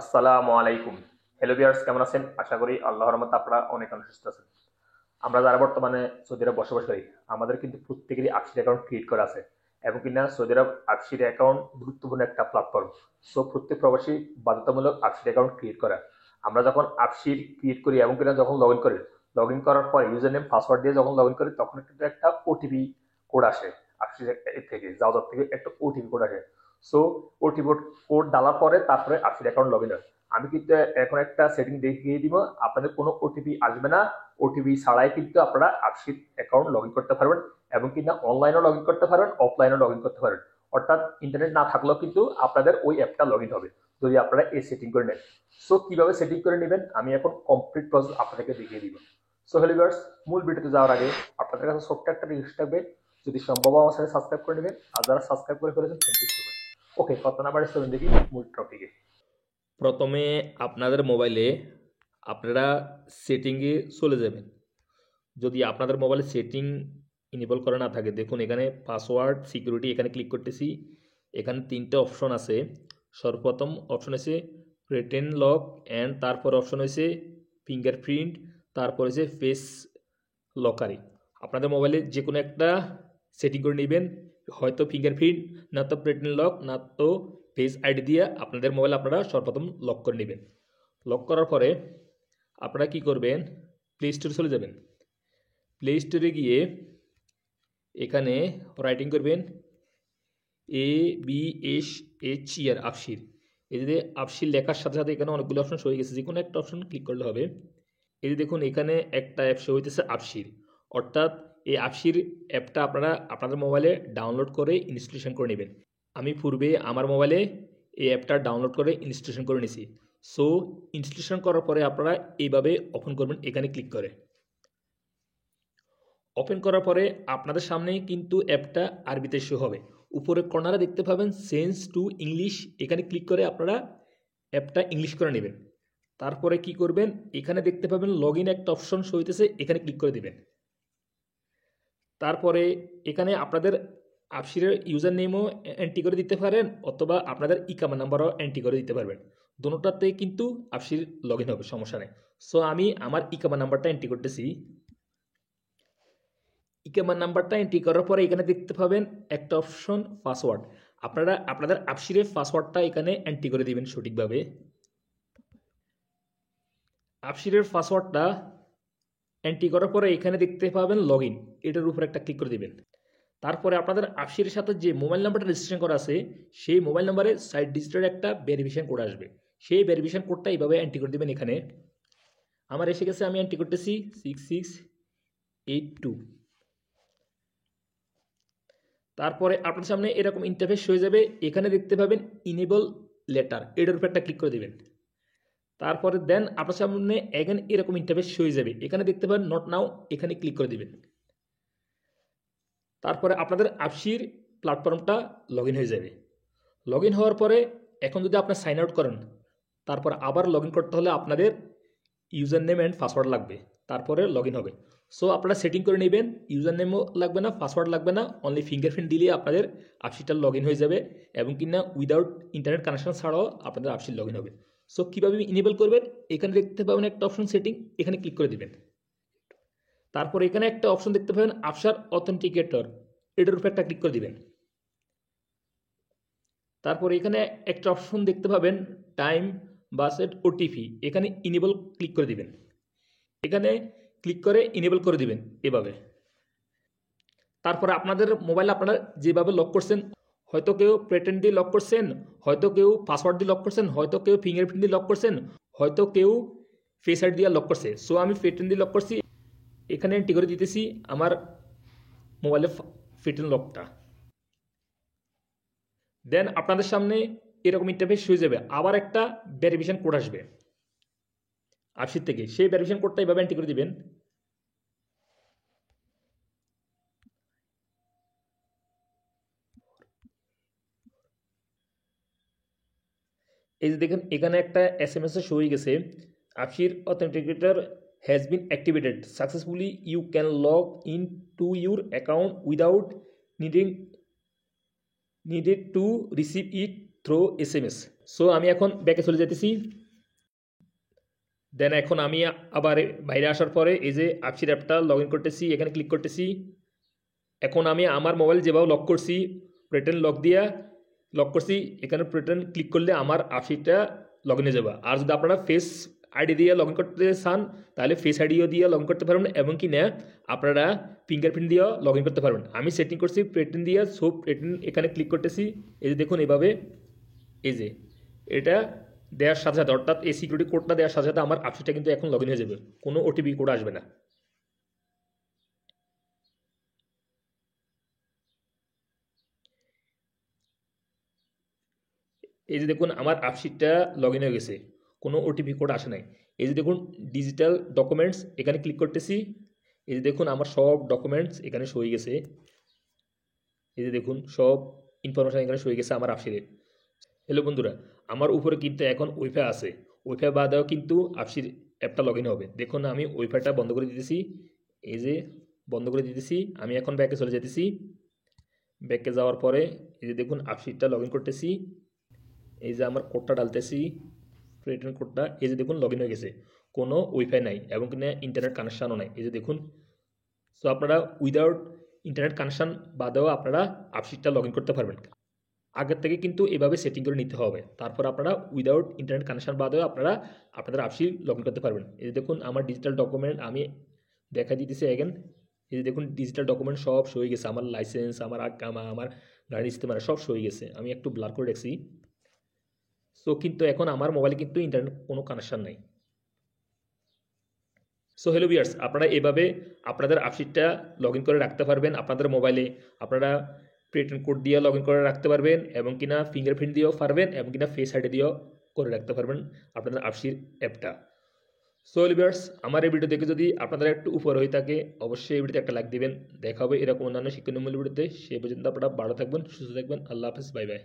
আসসালামু আলাইকুম। Hello viewers, কেমন আছেন? আশা করি আল্লাহর রহমতে আপনারা অনেক সুস্থ আছেন। আমরা যারা বর্তমানে সৌদি আরব বসবাস করি, আমাদের কিন্তু প্রত্যেকেরই আপসির অ্যাকাউন্ট ক্রিয়েট করা আছে এবং কিনা সৌদি আরব আপসির অ্যাকাউন্ট গুরুত্বপূর্ণ একটা প্ল্যাটফর্ম। সো প্রত্যেক প্রবাসী বাধ্যতামূলক আপসির অ্যাকাউন্ট ক্রিয়েট করা। আমরা যখন আপসির ক্রিয়েট করি এবং কিনা যখন লগ ইন করার পর ইউজার নেম পাসওয়ার্ড দিয়ে যখন লগ ইন করি, তখন কিন্তু একটা ওটিপি কোড আসে। আপসির থেকে যাওয়ার থেকে একটা ওটিপি কোড আসে। সো ওটিপি কোড ডালার পরে তারপরে আপসির অ্যাকাউন্ট লগ ইন হয়। আমি কিন্তু এখন একটা সেটিং দেখিয়ে দিব, আপনাদের কোনো ওটিপি আসবে না। ওটিপি ছাড়াই কিন্তু আপনারা আপসিট অ্যাকাউন্ট লগ ইন করতে পারবেন এবং কিনা অনলাইনেও লগ ইন করতে পারবেন, অফলাইনেও লগ ইন করতে পারবেন। অর্থাৎ ইন্টারনেট না থাকলেও কিন্তু আপনাদের ওই অ্যাপটা লগ ইন হবে যদি আপনারা এই সেটিং করে নেন। সো কিভাবে সেটিং করে নেবেন আমি এখন কমপ্লিট প্রসেস আপনাদেরকে দেখিয়ে দিব। সো হ্যালো ভিউয়ার্স, মূল ভিডিওতে যাওয়ার আগে আপনাদের কাছে ছোট্ট একটা রিকোয়েস্ট থাকবে, যদি সম্ভব আমার সাথে সাবস্ক্রাইব করে নেবেন। আর যারা সাবস্ক্রাইব করে ফেলেছেন, থ্যাংক ইউ সো মাচ। ওকে, কথা না বাড়ি চলুন দেখি মূল টপিকে। প্রথমে আপনাদের মোবাইলে আপনারা সেটিংয়ে চলে যাবেন। যদি আপনাদের মোবাইলে সেটিং ইনেবল করা না থাকে, দেখুন এখানে পাসওয়ার্ড সিকিউরিটি, এখানে ক্লিক করতেছি। এখানে তিনটে অপশন আছে। সর্বপ্রথম অপশন আছে রিটেন লক, অ্যান্ড তারপর অপশন হয়েছে ফিঙ্গারপ্রিন্ট, তারপর হচ্ছে ফেস লকারি। আপনাদের মোবাইলে যে কোনো একটা সেটিং করে নেবেন, হয়তো ফিঙ্গারপ্রিন্ট, না তো রিটেন লক, না তো ফেস আইডি দিয়ে আপনাদের মোবাইল আপনারা সর্বপ্রথম লক করে নেবেন। লক করার পরে আপনারা কি করবেন, প্লে স্টোরে চলে যাবেন। প্লে স্টোরে গিয়ে এখানে রাইটিং করবেন ABSHER আপসির। এই যে আপসির লেখার সাথে সাথে এখানে অনেকগুলো অপশন শো হয়ে গেছে, যে কোনো একটা অপশন ক্লিক করলে হবে। এই যে দেখুন এখানে একটা অ্যাপ শো হইতেছে আপসির, অর্থাৎ এই আপসির অ্যাপটা আপনারা আপনাদের মোবাইলে ডাউনলোড করে ইনস্টলেশন করে নেবেন। আমি পূর্বে আমার মোবাইলে এই অ্যাপটা ডাউনলোড করে ইনস্টলেশন করে নিয়েছি। সো ইনস্টলেশন করার পরে আপনারা এইভাবে ওপেন করবেন, এখানে ক্লিক করে। ওপেন করার পরে আপনাদের সামনে কিন্তু অ্যাপটা আরবিতে শো হবে। উপরে কর্নারে দেখতে পাবেন চেঞ্জ টু ইংলিশ, এখানে ক্লিক করে আপনারা অ্যাপটা ইংলিশ করে নেবেন। তারপরে কি করবেন, এখানে দেখতে পাবেন লগ ইন একটা অপশন শো হইতেছে, এখানে ক্লিক করে দিবেন। তারপরে এখানে আপনাদের আপসিরের ইউজার নেমও এন্ট্রি করে দিতে পারেন, অথবা আপনাদের ইকামা নাম্বারও এন্ট্রি করে দিতে পারবেন। দুটোটাতে কিন্তু আপসির লগ ইন হবে, সমস্যা নেই। সো আমি আমার ইকামা নাম্বারটা এন্ট্রি করতেছি। ইকামা নাম্বারটা এন্ট্রি করার পরে এখানে দেখতে পাবেন একটা অপশন পাসওয়ার্ড। আপনারা আপনাদের আপসিরের পাসওয়ার্ডটা এখানে এন্ট্রি করে দিবেন সঠিকভাবে। আপসিরের পাসওয়ার্ডটা এন্ট্রি করার পরে এখানে দেখতে পাবেন লগ ইন, এটার উপর একটা ক্লিক করে দিবেন। তারপরে আপনাদের আপসিরের সাথে যে মোবাইল নাম্বারটা রেজিস্ট্রেশন করা আছে, সেই মোবাইল নাম্বারে ৬০ ডিজিটের একটা ভেরিফিকেশন কোড আসবে। সেই ভেরিফিকেশন কোডটা এইভাবে এন্ট্রি করে দেবেন। এখানে আমার এসে গেছে, আমি এন্ট্রি করতেছি 6682। তারপরে আপনার সামনে এরকম ইন্টারফেস হয়ে যাবে, এখানে দেখতে পাবেন ইনেবল লেটার, এটার উপর একটা ক্লিক করে দেবেন। তারপরে দেন আপনার সামনে এগেন এরকম ইন্টারফেস হয়ে যাবে, এখানে দেখতে পাবেন নট নাও, এখানে ক্লিক করে দিবেন। তারপরে আপনাদের আপসির প্ল্যাটফর্মটা লগ ইন হয়ে যাবে। লগ ইন হওয়ার পরে এখন যদি আপনার সাইন আউট করেন, তারপর আবার লগ ইন করতে হলে আপনাদের ইউজার নেম অ্যান্ড পাসওয়ার্ড লাগবে, তারপরে লগ ইন হবে। সো আপনারা সেটিং করে নেবেন, ইউজার নেমও লাগবে না, পাসওয়ার্ড লাগবে না, অনলি ফিঙ্গারপ্রিন্ট দিলে আপনাদের আপসিটা লগ ইন হয়ে যাবে এবং কিনা উইদাউট ইন্টারনেট কানেকশন ছাড়াও আপনাদের আপসিট লগ ইন হবে। সো কীভাবে ইনেবল করবেন, এখানে দেখতে পাবেন একটা অপশন সেটিং, এখানে ক্লিক করে দেবেন। তারপর এখানে একটা অপশন দেখতে পাবেন আপসার অথেন্টিকেটর, এটার উপর একটা ক্লিক করে দিবেন। তারপর এখানে একটা অপশন দেখতে পাবেন টাইম বাসেট ওটিপি, এখানে ইনেবল ক্লিক করে দিবেন। এখানে ক্লিক করে ইনেবল করে দিবেন এভাবে। তারপরে আপনাদের মোবাইল আপনারা যেভাবে লক করছেন, হয়তো কেউ প্যাটার্ন দিয়ে লক করছেন, হয়তো কেউ পাসওয়ার্ড দিয়ে লক করছেন, হয়তো কেউ ফিঙ্গারপ্রিন্ট দিয়ে লক করছেন, হয়তো কেউ ফেস আইডি দিয়ে লক করছে। সো আমি প্যাটার্ন দিয়ে লক করছি, এখানে এন্ট্রি করে দিতেছি আমার মোবাইলের প্যাটার্ন লকটা। দেন আপনাদের সামনে এরকম ইন্টারফেস হয়ে যাবে, আবার একটা ভেরিফিকেশন কোড আসবে আপসির থেকে, সেই ভেরিফিকেশন কোডটা এভাবে এন্ট্রি করে দিবেন। এই যে দেখেন এখানে একটা SMS শো হয়ে গেছে, আপসির authenticator has been activated successfully, you can log in to your account without needing needed to receive it through SMS। So আমি এখন ব্যাকে চলে যেতেছি। দেন এখন আমি আবার বাইরে আসার পরে এই যে আপসির অ্যাপটা লগ ইন করতেছি, এখানে ক্লিক করতেছি। এখন আমি আমার মোবাইল যেভাবে লক করছি, প্রেটেন লক দিয়া লক করছি, এখানে প্রেটেন ক্লিক করলে আমার আপসিটা লগ ইনে যাবে। আর যদি আপনারা ফেস আইডি দিয়ে লগ ইন করতে চান তাহলে ফেস আইডিও দিয়ে লগ ইন করতে পারবেন, এবং কি না আপনারা ফিঙ্গারপ্রিন্ট দিয়েও লগ ইন করতে পারবেন। আমি সেটিং করছি প্রেটেন দিয়ে, সো প্রেটেন এখানে ক্লিক করতেছি। এই যে দেখুন এভাবে, এই যে এটা দেওয়ার সাথে সাথে, অর্থাৎ এই সিকিউরিটি কোডটা দেওয়ার সাথে সাথে আমার আপসিটা কিন্তু এখন লগ ইন হয়ে যাবে, কোনো ওটিপি কোড আসবে না। এই যে দেখুন আমার আপসিটটা লগ ইন হয়ে গেছে, কোনো ওটিপি কোড আসে নাই। এই যে দেখুন ডিজিটাল ডকুমেন্টস, এখানে ক্লিক করতেছি। এই যে দেখুন আমার সব ডকুমেন্টস এখানে শো হয়ে গেছে। এই যে দেখুন সব ইনফরমেশন এখানে শো হয়ে গেছে আমার আপসিরে। হ্যালো বন্ধুরা, আমার উপরে কিন্তু এখন ওয়াইফাই আছে, ওয়াইফাই বাদেও কিন্তু আপসির অ্যাপটা লগ ইন হবে। দেখুন আমি ওয়াইফাইটা বন্ধ করে দিতেছি, এই যে বন্ধ করে দিতেছি। আমি এখন ব্যাকে চলে যেতেছি। ব্যাকে যাওয়ার পরে এই যে দেখুন আপসিটটা লগ ইন করতেছি। এই যে আমার কোডটা ডালতেছি, ক্রিয়েটর কোডটা, এই যে দেখুন লগ ইন হয়ে গেছে, কোনো ওয়াইফাই নাই এবং কিনা ইন্টারনেট কানেকশানও নাই। এই যে দেখুন, সো আপনারা উইদাউট ইন্টারনেট কানেকশান বাদেও আপনারা আপসিটটা লগ ইন করতে পারবেন। আগের থেকে কিন্তু এভাবে সেটিং করে নিতে হবে, তারপর আপনারা উইদাউট ইন্টারনেট কানেকশান বাদেও আপনারা আপনাদের আপসি লগ ইন করতে পারবেন। এই যে দেখুন আমার ডিজিটাল ডকুমেন্ট আমি দেখা দিতেছি এগেন। এই যে দেখুন ডিজিটাল ডকুমেন্ট সব শো হয়ে গেছে, আমার লাইসেন্স, আমার আকামা, আমার গাড়ি ইস্তেমার সব শো হয়ে গেছে। আমি একটু ব্লার করে রাখছি। সো কিন্তু এখন আমার মোবাইলে কিন্তু ইন্টারনেট কোনো কানেকশান নাই। সো হ্যালো ভিউয়ার্স, আপনারা এভাবে আপনাদের আপসিটটা লগ ইন করে রাখতে পারবেন আপনাদের মোবাইলে। আপনারা ক্রিয়েটর কোড দিয়ে লগ ইন করে রাখতে পারবেন, এবং কিনা ফিঙ্গারপ্রিন্ট দিয়েও পারবেন, এবং কিনা ফেস আইডি দিয়েও করে রাখতে পারবেন আপনাদের আপসির অ্যাপটা। সো হ্যালো ভিউয়ার্স, আমার এই ভিডিও দেখে যদি আপনাদের একটু উপর হয়ে থাকে অবশ্যই এই ভিডিওতে একটা লাইক দিবেন। দেখা হবে এরকম অন্যান্য শিক্ষণীয় ভিডিওতে। সেই পর্যন্ত আপনারা ভালো থাকবেন, সুস্থ থাকবেন। আল্লাহ হাফেজ, বাই বাই।